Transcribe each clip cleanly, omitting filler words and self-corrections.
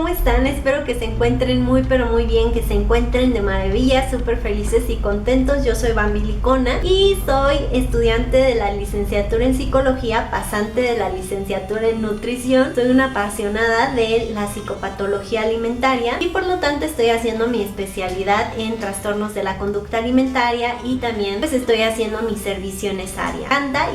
¿cómo están? Espero que se encuentren muy pero muy bien, que se encuentren de maravilla, súper felices y contentos. Yo soy Bambi Licona y soy estudiante de la licenciatura en psicología, pasante de la licenciatura en nutrición. Soy una apasionada de la psicopatología alimentaria y por lo tanto estoy haciendo mi especialidad en trastornos de la conducta alimentaria y también pues estoy haciendo mi servicio en esa área.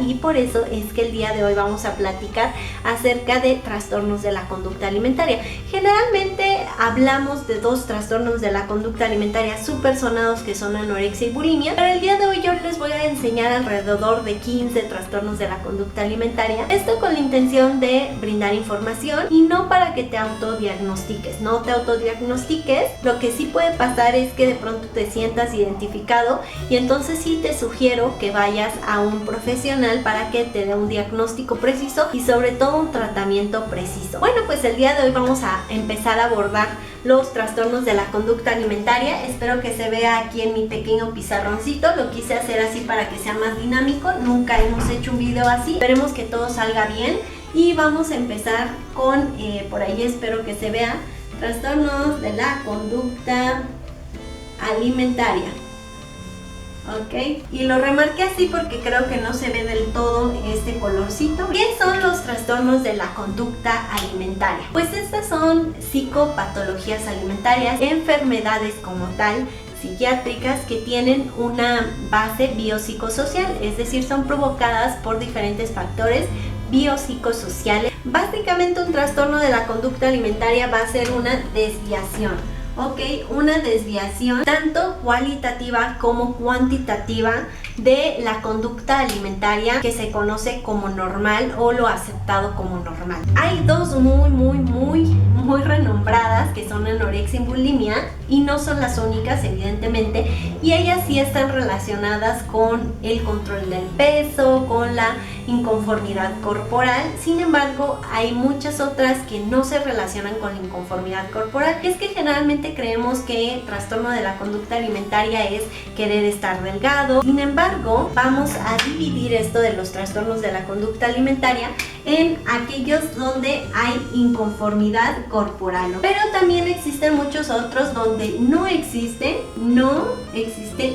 Y por eso es que el día de hoy vamos a platicar acerca de trastornos de la conducta alimentaria. Generalmente hablamos de dos trastornos de la conducta alimentaria súper sonados que son anorexia y bulimia, pero el día de hoy yo les voy a enseñar alrededor de 15 trastornos de la conducta alimentaria. Esto con la intención de brindar información y no para que te autodiagnostiques. No te autodiagnostiques. Lo que sí puede pasar es que de pronto te sientas identificado y entonces sí te sugiero que vayas a un profesional para que te dé un diagnóstico preciso y sobre todo un tratamiento preciso. Bueno, pues el día de hoy vamos a empezar a abordar los trastornos de la conducta alimentaria. Espero que se vea aquí en mi pequeño pizarroncito. Lo quise hacer así para que sea más dinámico. Nunca hemos hecho un video así. Esperemos que todo salga bien y vamos a empezar con, por ahí espero que se vea, trastornos de la conducta alimentaria. Ok, y lo remarqué así porque creo que no se ve del todo este colorcito. ¿Qué son los trastornos de la conducta alimentaria? Pues estas son psicopatologías alimentarias, enfermedades como tal, psiquiátricas que tienen una base biopsicosocial, es decir, son provocadas por diferentes factores biopsicosociales. Básicamente un trastorno de la conducta alimentaria va a ser una desviación. Ok, una desviación tanto cualitativa como cuantitativa de la conducta alimentaria que se conoce como normal o lo aceptado como normal. Hay dos muy renombradas que son anorexia y bulimia y no son las únicas evidentemente, y ellas sí están relacionadas con el control del peso, con la inconformidad corporal. Sin embargo, hay muchas otras que no se relacionan con la inconformidad corporal. Es que generalmente creemos que el trastorno de la conducta alimentaria es querer estar delgado. Sin embargo, vamos a dividir esto de los trastornos de la conducta alimentaria en aquellos donde hay inconformidad corporal, pero también existen muchos otros donde no existe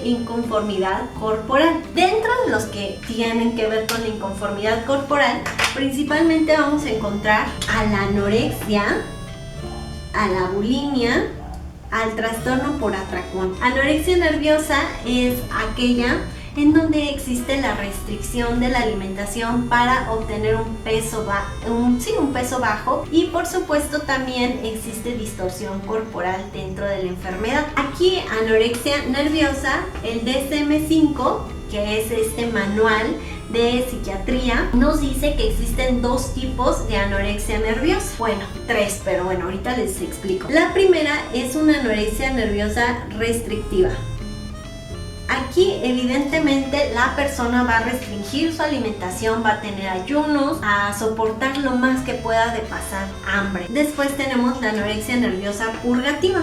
inconformidad corporal. Dentro de los que tienen que ver con la inconformidad corporal, principalmente vamos a encontrar a la anorexia, a la bulimia, al trastorno por atracón. Anorexia nerviosa es aquella en donde existe la restricción de la alimentación para obtener un peso bajo, y por supuesto también existe distorsión corporal dentro de la enfermedad. Aquí anorexia nerviosa, el DSM-5, que es este manual de psiquiatría, nos dice que existen dos tipos de anorexia nerviosa. Bueno, tres, pero bueno, ahorita les explico. La primera es una anorexia nerviosa restrictiva. Aquí evidentemente la persona va a restringir su alimentación, va a tener ayunos, a soportar lo más que pueda de pasar hambre. Después tenemos la anorexia nerviosa purgativa.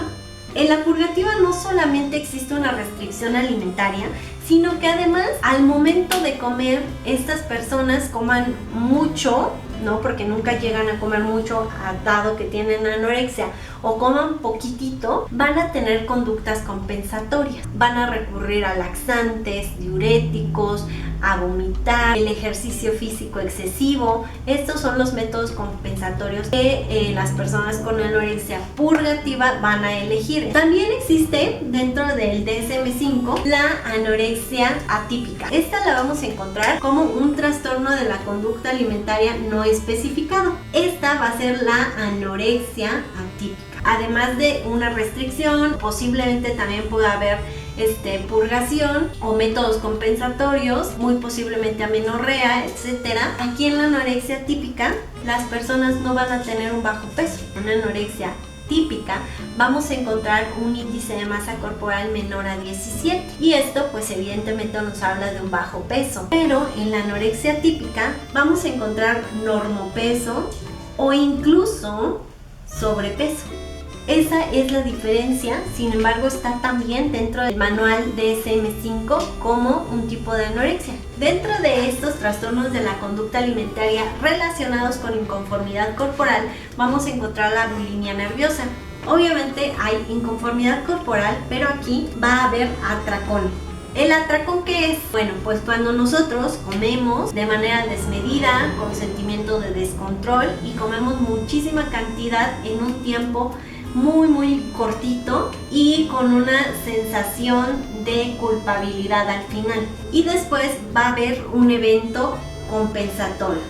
En la purgativa no solamente existe una restricción alimentaria, sino que además al momento de comer estas personas coman mucho, ¿no? Porque nunca llegan a comer mucho dado que tienen anorexia, o coman poquitito, van a tener conductas compensatorias. Van a recurrir a laxantes, diuréticos, a vomitar, el ejercicio físico excesivo. Estos son los métodos compensatorios que las personas con anorexia purgativa van a elegir. También existe dentro del DSM-5 la anorexia atípica. Esta la vamos a encontrar como un trastorno de la conducta alimentaria no especificado. Esta va a ser la anorexia atípica. Además de una restricción, posiblemente también pueda haber purgación o métodos compensatorios, muy posiblemente amenorrea, etcétera. Aquí en la anorexia típica, las personas no van a tener un bajo peso. Una anorexia típica vamos a encontrar un índice de masa corporal menor a 17 y esto pues evidentemente nos habla de un bajo peso, pero en la anorexia típica vamos a encontrar normopeso o incluso sobrepeso. Esa es la diferencia, sin embargo está también dentro del manual DSM-5 como un tipo de anorexia. Dentro de estos trastornos de la conducta alimentaria relacionados con inconformidad corporal vamos a encontrar la bulimia nerviosa. Obviamente hay inconformidad corporal, pero aquí va a haber atracón. ¿El atracón qué es? Bueno, pues cuando nosotros comemos de manera desmedida, con sentimiento de descontrol y comemos muchísima cantidad en un tiempo muy cortito y con una sensación de culpabilidad al final. Y después va a haber un evento compensatorio,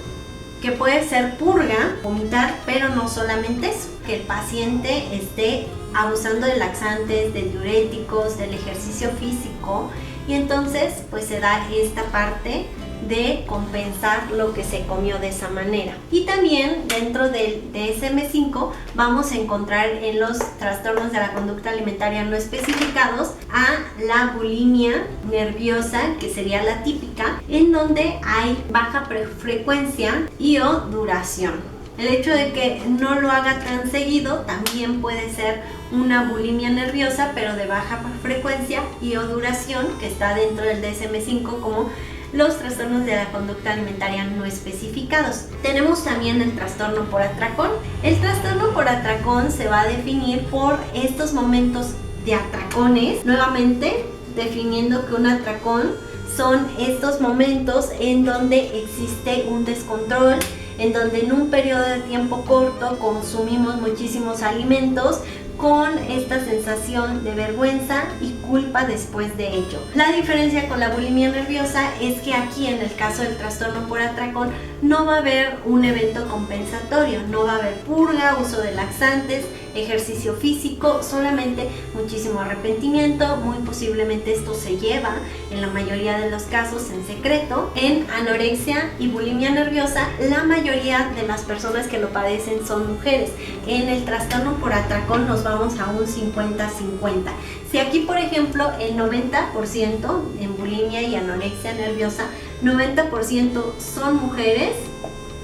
que puede ser purga, vomitar, pero no solamente eso, que el paciente esté abusando de laxantes, de diuréticos, del ejercicio físico, y entonces pues se da esta parte de compensar lo que se comió de esa manera. Y también dentro del DSM-5 vamos a encontrar en los trastornos de la conducta alimentaria no especificados a la bulimia nerviosa, que sería la típica, en donde hay baja frecuencia y o duración. El hecho de que no lo haga tan seguido también puede ser una bulimia nerviosa, pero de baja frecuencia y o duración, que está dentro del DSM-5 como los trastornos de la conducta alimentaria no especificados. Tenemos también el trastorno por atracón. El trastorno por atracón se va a definir por estos momentos de atracones, nuevamente definiendo que un atracón son estos momentos en donde existe un descontrol, en donde en un periodo de tiempo corto consumimos muchísimos alimentos con esta sensación de vergüenza y culpa después de ello. La diferencia con la bulimia nerviosa es que aquí, en el caso del trastorno por atracón, no va a haber un evento compensatorio, no va a haber purga, uso de laxantes, ejercicio físico, solamente muchísimo arrepentimiento. Muy posiblemente esto se lleva en la mayoría de los casos en secreto. En anorexia y bulimia nerviosa, la mayoría de las personas que lo padecen son mujeres. En el trastorno por atracón nos vamos a un 50-50. Si aquí, por ejemplo, el 90% en bulimia y anorexia nerviosa, 90% son mujeres,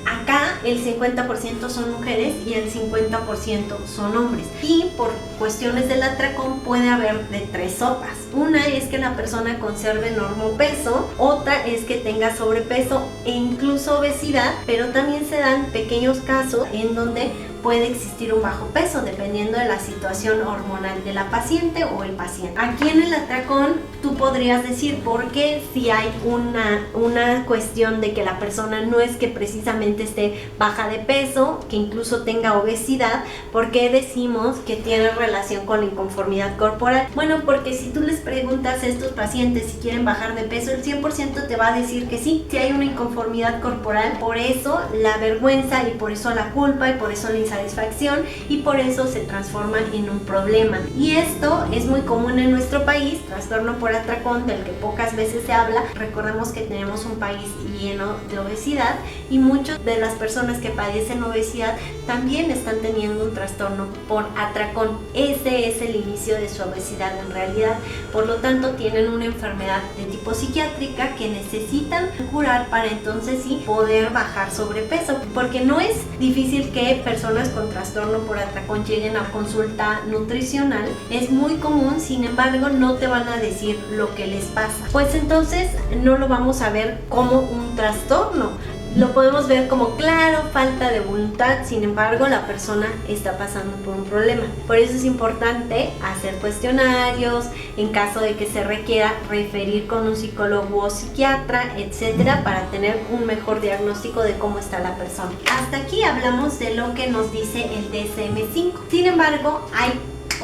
acá el 50% son mujeres y el 50% son hombres. Y por cuestiones del atracón puede haber de tres sopas. Una es que la persona conserve normopeso, otra es que tenga sobrepeso e incluso obesidad, pero también se dan pequeños casos en donde puede existir un bajo peso dependiendo de la situación hormonal de la paciente o el paciente. Aquí en el atracón tú podrías decir por qué, si hay una cuestión de que la persona no es que precisamente esté baja de peso, que incluso tenga obesidad, ¿por qué decimos que tiene relación con la inconformidad corporal? Bueno, porque si tú les preguntas a estos pacientes si quieren bajar de peso, el 100% te va a decir que sí, si hay una inconformidad corporal. Por eso la vergüenza, y por eso la culpa, y por eso la insatisfacción, y por eso se transforma en un problema. Y esto es muy común en nuestro país, trastorno por atracón, del que pocas veces se habla. Recordemos que tenemos un país lleno de obesidad y muchas de las personas que padecen obesidad también están teniendo un trastorno por atracón. Ese es el inicio de su obesidad en realidad. Por lo tanto, tienen una enfermedad de tipo psiquiátrica que necesitan curar para entonces sí poder bajar sobrepeso, porque no es difícil que personas con trastorno por atracón lleguen a consulta nutricional. Es muy común, sin embargo no te van a decir lo que les pasa, pues entonces no lo vamos a ver como un trastorno. Lo podemos ver como, claro, falta de voluntad, sin embargo la persona está pasando por un problema. Por eso es importante hacer cuestionarios, en caso de que se requiera referir con un psicólogo o psiquiatra, etcétera, para tener un mejor diagnóstico de cómo está la persona. Hasta aquí hablamos de lo que nos dice el DSM-5. Sin embargo, hay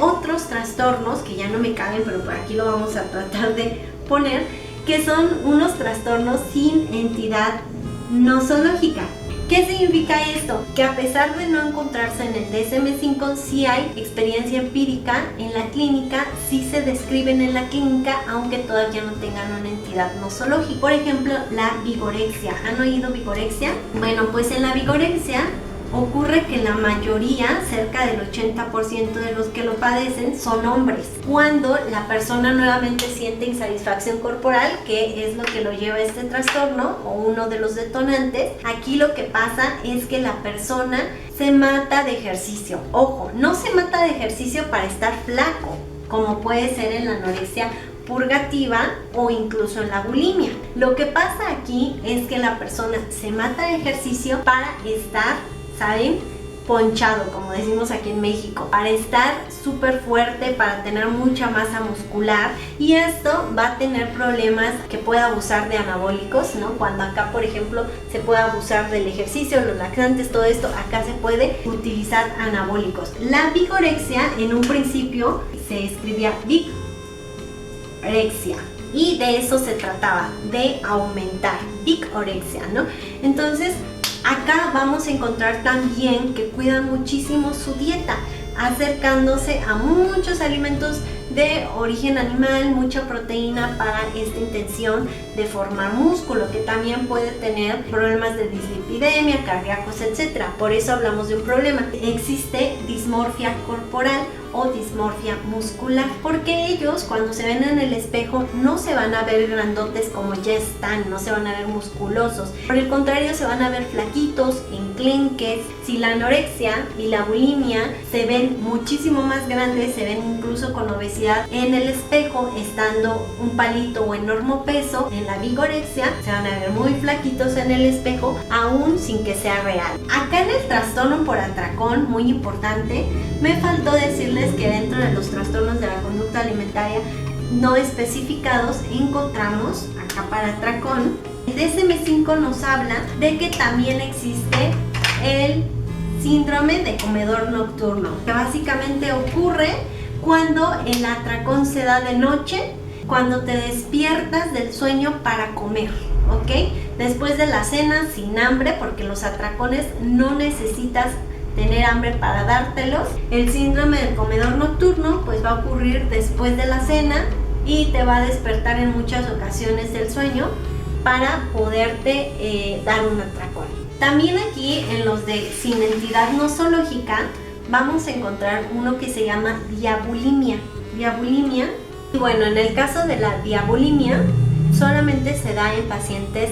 otros trastornos que ya no me caben, pero por aquí lo vamos a tratar de poner, que son unos trastornos sin entidad nosológica. ¿Qué significa esto? Que a pesar de no encontrarse en el DSM-5, sí hay experiencia empírica en la clínica, sí se describen en la clínica, aunque todavía no tengan una entidad nosológica. Por ejemplo, la vigorexia. ¿Han oído vigorexia? Bueno, pues en la vigorexia ocurre que la mayoría, cerca del 80% de los que lo padecen, son hombres. Cuando la persona nuevamente siente insatisfacción corporal, que es lo que lo lleva a este trastorno o uno de los detonantes, aquí lo que pasa es que la persona se mata de ejercicio. Ojo, no se mata de ejercicio para estar flaco, como puede ser en la anorexia purgativa o incluso en la bulimia. Lo que pasa aquí es que la persona se mata de ejercicio para estar, ¿saben?, ponchado, como decimos aquí en México, para estar súper fuerte, para tener mucha masa muscular, y esto va a tener problemas que puede abusar de anabólicos, ¿no? Cuando acá, por ejemplo, se puede abusar del ejercicio, los laxantes, todo esto, acá se puede utilizar anabólicos. La vigorexia en un principio se escribía vigorexia, y de eso se trataba, de aumentar, vigorexia, ¿no? Entonces, acá vamos a encontrar también que cuidan muchísimo su dieta, acercándose a muchos alimentos de origen animal, mucha proteína para esta intención de formar músculo, que también puede tener problemas de dislipidemia, cardíacos, etc. Por eso hablamos de un problema. Existe dismorfia corporal o dismorfia muscular, porque ellos cuando se ven en el espejo no se van a ver grandotes como ya están, no se van a ver musculosos, por el contrario se van a ver flaquitos, enclenques. Si la anorexia y la bulimia se ven muchísimo más grandes, se ven incluso con obesidad en el espejo, estando un palito o en normopeso, en la vigorexia se van a ver muy flaquitos en el espejo, aún sin que sea real. Acá en el trastorno por atracón, muy importante, me faltó decirles que dentro de los trastornos de la conducta alimentaria no especificados encontramos acá para atracón. El DSM-5 nos habla de que también existe el síndrome de comedor nocturno, que básicamente ocurre cuando el atracón se da de noche, cuando te despiertas del sueño para comer, ¿ok? Después de la cena, sin hambre, porque los atracones no necesitas tener hambre para dártelos. El síndrome del comedor nocturno pues va a ocurrir después de la cena y te va a despertar en muchas ocasiones del sueño para poderte dar un atracón. También aquí en los de sin entidad nosológica vamos a encontrar uno que se llama diabulimia. Diabulimia, y bueno, en el caso de la diabulimia solamente se da en pacientes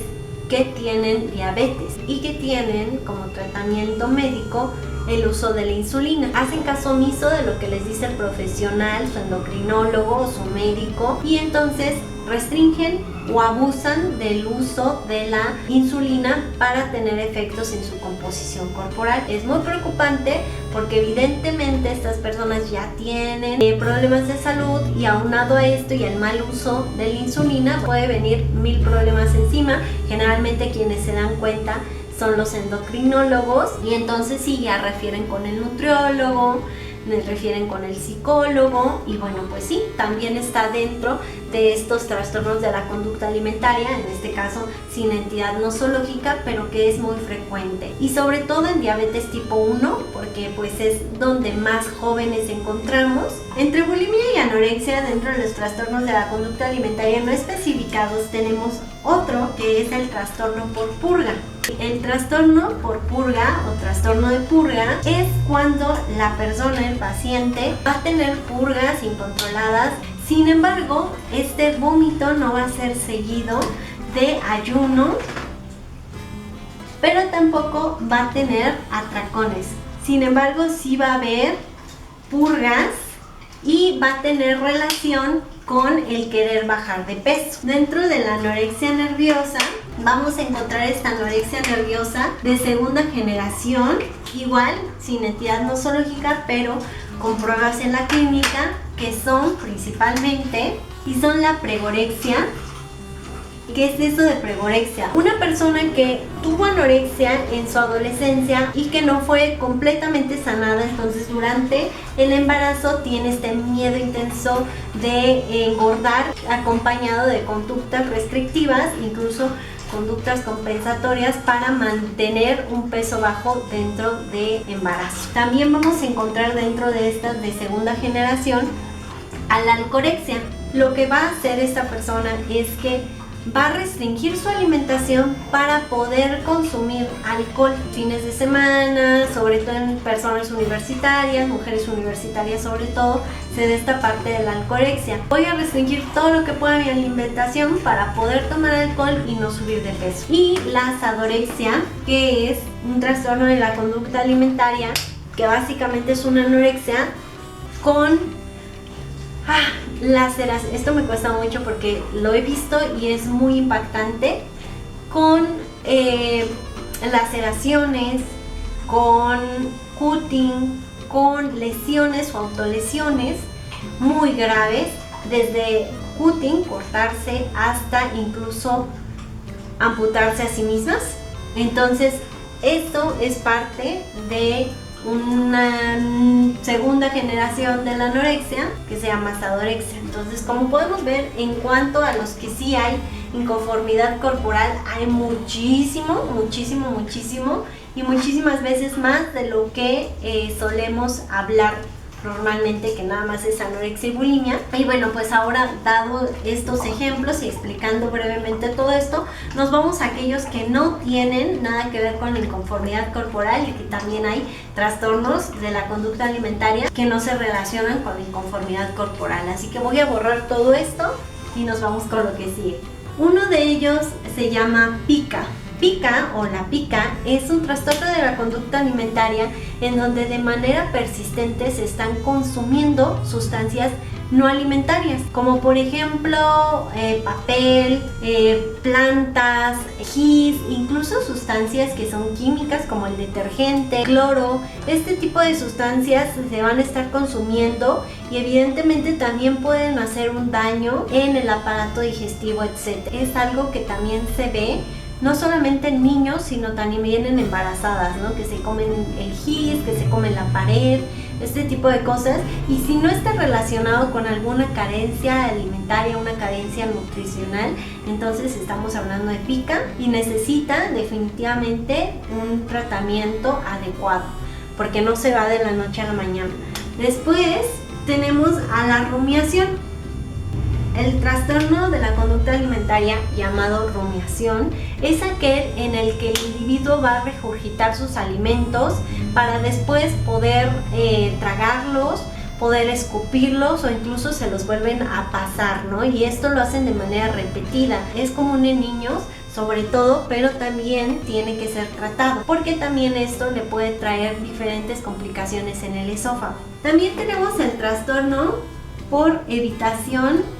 que tienen diabetes y que tienen como tratamiento médico el uso de la insulina. Hacen caso omiso de lo que les dice el profesional, su endocrinólogo o su médico, y entonces restringen o abusan del uso de la insulina para tener efectos en su composición corporal. Es muy preocupante porque evidentemente estas personas ya tienen problemas de salud, y aunado a esto y el mal uso de la insulina puede venir 1000 problemas encima. Generalmente quienes se dan cuenta son los endocrinólogos, y entonces sí, ya refieren con el nutriólogo, les refieren con el psicólogo, y bueno, pues sí, también está dentro de estos trastornos de la conducta alimentaria, en este caso sin entidad nosológica, pero que es muy frecuente, y sobre todo en diabetes tipo 1, porque pues es donde más jóvenes encontramos. Entre bulimia y anorexia, dentro de los trastornos de la conducta alimentaria no especificados, tenemos otro que es el trastorno por purga. El trastorno por purga o trastorno de purga es cuando la persona, el paciente, va a tener purgas incontroladas. Sin embargo, este vómito no va a ser seguido de ayuno, pero tampoco va a tener atracones. Sin embargo, sí va a haber purgas y va a tener relación con el querer bajar de peso. Dentro de la anorexia nerviosa vamos a encontrar esta anorexia nerviosa de segunda generación, igual sin entidad nosológica, pero con pruebas en la clínica, que son principalmente, y son la pregorexia. ¿Qué es eso de pregorexia? Una persona que tuvo anorexia en su adolescencia y que no fue completamente sanada, entonces durante el embarazo tiene este miedo intenso de engordar, acompañado de conductas restrictivas, incluso conductas compensatorias para mantener un peso bajo dentro de embarazo. También vamos a encontrar dentro de estas de segunda generación a la alcorexia. Lo que va a hacer esta persona es que va a restringir su alimentación para poder consumir alcohol fines de semana, sobre todo en personas universitarias, mujeres universitarias sobre todo, se da esta parte de la alcorexia. Voy a restringir todo lo que pueda mi alimentación para poder tomar alcohol y no subir de peso. Y la asadorexia, que es un trastorno de la conducta alimentaria, que básicamente es una anorexia con laceración. Esto me cuesta mucho porque lo he visto y es muy impactante, con laceraciones, con cutting, con lesiones o autolesiones muy graves, desde cutting, cortarse, hasta incluso amputarse a sí mismas. Entonces esto es parte de una segunda generación de la anorexia que se llama asadorexia. Entonces, como podemos ver, en cuanto a los que sí hay inconformidad corporal, hay muchísimo y muchísimas veces más de lo que solemos hablar normalmente, que nada más es anorexia y bulimia. Y bueno, pues ahora, dado estos ejemplos y explicando brevemente todo esto, nos vamos a aquellos que no tienen nada que ver con la inconformidad corporal y que también hay trastornos de la conducta alimentaria que no se relacionan con la inconformidad corporal. Así que voy a borrar todo esto y nos vamos con lo que sigue. Uno de ellos se llama pica. Pica o la pica es un trastorno de la conducta alimentaria en donde de manera persistente se están consumiendo sustancias no alimentarias, como por ejemplo papel, plantas, gis, incluso sustancias que son químicas como el detergente, cloro. Este tipo de sustancias se van a estar consumiendo y evidentemente también pueden hacer un daño en el aparato digestivo, etc. Es algo que también se ve no solamente en niños, sino también en embarazadas, ¿no? Que se comen el gis, que se comen la pared, este tipo de cosas. Y si no está relacionado con alguna carencia alimentaria, una carencia nutricional, entonces estamos hablando de pica y necesita definitivamente un tratamiento adecuado, porque no se va de la noche a la mañana. Después tenemos a la rumiación. El trastorno de la conducta alimentaria, llamado rumiación, es aquel en el que el individuo va a regurgitar sus alimentos para después poder tragarlos, poder escupirlos o incluso se los vuelven a pasar, ¿no? Y esto lo hacen de manera repetida. Es común en niños, sobre todo, pero también tiene que ser tratado, porque también esto le puede traer diferentes complicaciones en el esófago. También tenemos el trastorno por evitación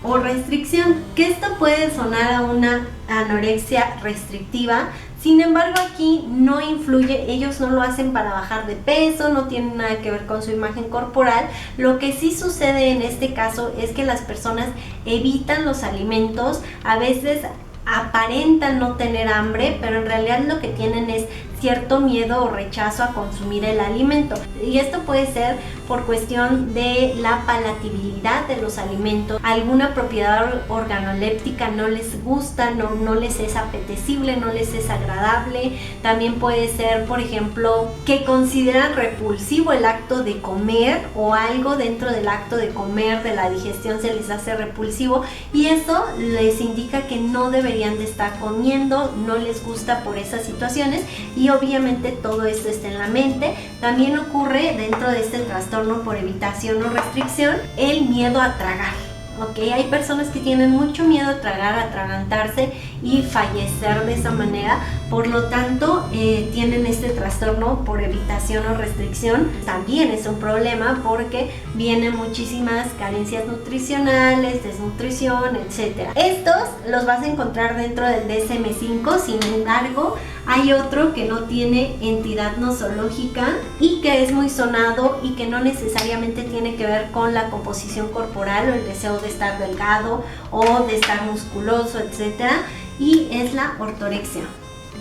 o restricción, que esto puede sonar a una anorexia restrictiva. Sin embargo, aquí no influye, ellos no lo hacen para bajar de peso, no tienen nada que ver con su imagen corporal. Lo que sí sucede en este caso es que las personas evitan los alimentos, a veces aparentan no tener hambre, pero en realidad lo que tienen es cierto miedo o rechazo a consumir el alimento, y esto puede ser por cuestión de la palatabilidad de los alimentos. Alguna propiedad organoléptica no les gusta, no les es apetecible, no les es agradable. También puede ser, por ejemplo, que consideran repulsivo el acto de comer, o algo dentro del acto de comer, de la digestión, se les hace repulsivo, y eso les indica que no deberían de estar comiendo, no les gusta por esas situaciones. Y obviamente todo esto está en la mente. También ocurre dentro de este trastorno por evitación o restricción el miedo a tragar. ¿Ok? Hay personas que tienen mucho miedo a tragar, a atragantarse y fallecer de esa manera. Por lo tanto, tienen este trastorno por evitación o restricción. También es un problema porque vienen muchísimas carencias nutricionales, desnutrición, etc. Estos los vas a encontrar dentro del DSM-5. Sin embargo, hay otro que no tiene entidad nosológica y que es muy sonado y que no necesariamente tiene que ver con la composición corporal o el deseo de estar delgado o de estar musculoso, etc. Y es la ortorexia.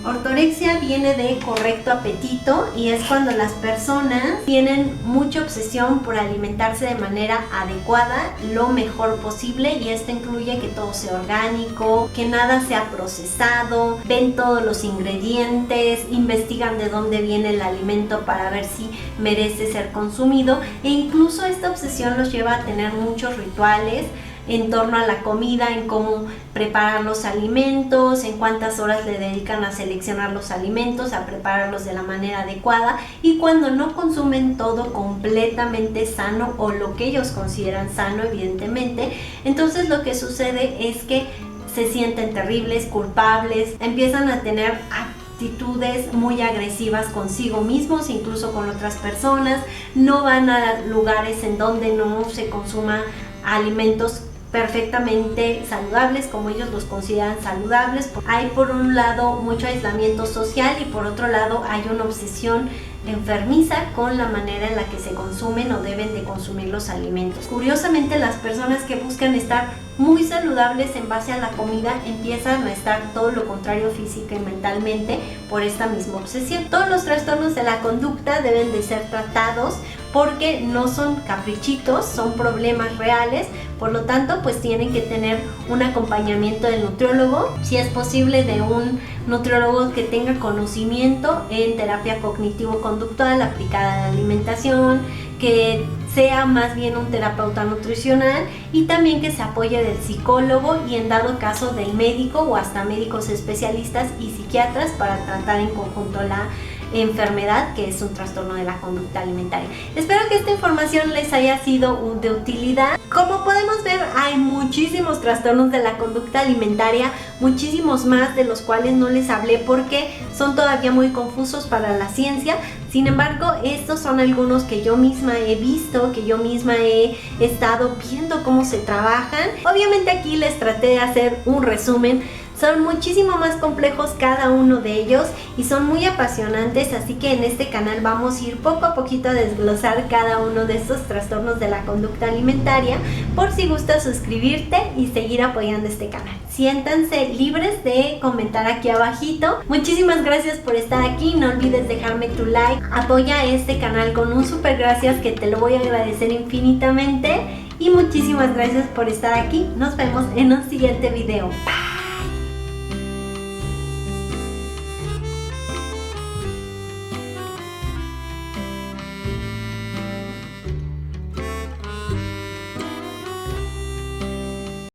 Ortorexia viene de correcto apetito y es cuando las personas tienen mucha obsesión por alimentarse de manera adecuada, lo mejor posible, y esto incluye que todo sea orgánico, que nada sea procesado, ven todos los ingredientes, investigan de dónde viene el alimento para ver si merece ser consumido, e incluso esta obsesión los lleva a tener muchos rituales en torno a la comida, en cómo preparar los alimentos, en cuántas horas le dedican a seleccionar los alimentos, a prepararlos de la manera adecuada, y cuando no consumen todo completamente sano o lo que ellos consideran sano, evidentemente, entonces lo que sucede es que se sienten terribles, culpables, empiezan a tener actitudes muy agresivas consigo mismos, incluso con otras personas, no van a lugares en donde no se consuman alimentos perfectamente saludables como ellos los consideran saludables. Hay por un lado mucho aislamiento social y por otro lado hay una obsesión enfermiza con la manera en la que se consumen o deben de consumir los alimentos. Curiosamente, las personas que buscan estar muy saludables en base a la comida empiezan a estar todo lo contrario física y mentalmente por esta misma obsesión. Todos los trastornos de la conducta deben de ser tratados porque no son caprichitos, son problemas reales, por lo tanto pues tienen que tener un acompañamiento del nutriólogo, si es posible de un nutriólogo que tenga conocimiento en terapia cognitivo-conductual aplicada a la alimentación, que sea más bien un terapeuta nutricional y también que se apoye del psicólogo y en dado caso del médico o hasta médicos especialistas y psiquiatras para tratar en conjunto la enfermedad que es un trastorno de la conducta alimentaria. Espero que esta información les haya sido de utilidad. Como podemos ver, hay muchísimos trastornos de la conducta alimentaria, muchísimos más de los cuales no les hablé porque son todavía muy confusos para la ciencia. Sin embargo, estos son algunos que yo misma he visto, que yo misma he estado viendo cómo se trabajan. Obviamente aquí les traté de hacer un resumen. Son muchísimo más complejos cada uno de ellos y son muy apasionantes, así que en este canal vamos a ir poco a poquito a desglosar cada uno de estos trastornos de la conducta alimentaria, por si gustas suscribirte y seguir apoyando este canal. Siéntanse libres de comentar aquí abajito. Muchísimas gracias por estar aquí, no olvides dejarme tu like, apoya este canal con un super gracias que te lo voy a agradecer infinitamente y muchísimas gracias por estar aquí. Nos vemos en un siguiente video. Bye.